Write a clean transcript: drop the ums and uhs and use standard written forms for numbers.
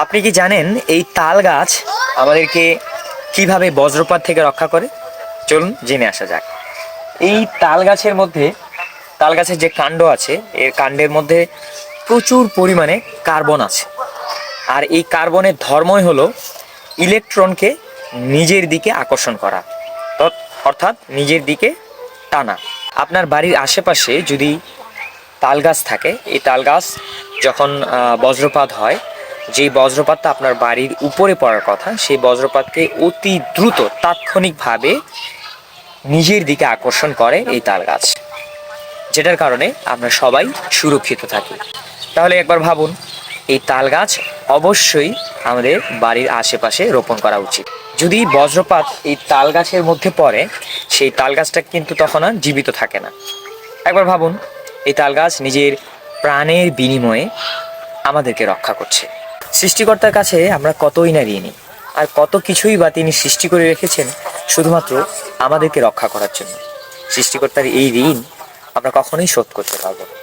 আপনি কি জানেন এই তাল গাছ আমাদেরকে কিভাবে বজ্রপাত থেকে রক্ষা করে? চলুন জেনে আসা যাক। এই তাল গাছের মধ্যে, তাল গাছের যে কাণ্ড আছে, এর কাণ্ডের মধ্যে প্রচুর পরিমাণে কার্বন আছে। আর এই কার্বনের ধর্মই হলো ইলেকট্রনকে নিজের দিকে আকর্ষণ করা, অর্থাৎ নিজের দিকে টানা। আপনার বাড়ির আশেপাশে যদি তাল গাছ থাকে, এই তাল গাছ যখন বজ্রপাত হয়, যেই বজ্রপাতটা আপনার বাড়ির উপরে পড়ার কথা, সেই বজ্রপাতকে অতি দ্রুত তাৎক্ষণিকভাবে নিজের দিকে আকর্ষণ করে এই তাল গাছ, যেটার কারণে আমরা সবাই সুরক্ষিত থাকি। তাহলে একবার ভাবুন, এই তাল গাছ অবশ্যই আমাদের বাড়ির আশেপাশে রোপণ করা উচিত। যদি বজ্রপাত এই তাল গাছের মধ্যে পড়ে, সেই তাল গাছটা কিন্তু তখন আর জীবিত থাকে না। একবার ভাবুন, এই তাল গাছ নিজের প্রাণের বিনিময়ে আমাদেরকে রক্ষা করছে। সৃষ্টিকর্তার কাছে আমরা কতই না ঋণী, আর কত কিছুই বা তিনি সৃষ্টি করে রেখেছেন শুধুমাত্র আমাদেরকে রক্ষা করার জন্য। সৃষ্টিকর্তার এই ঋণ আমরা কখনোই শোধ করতে পারবো না।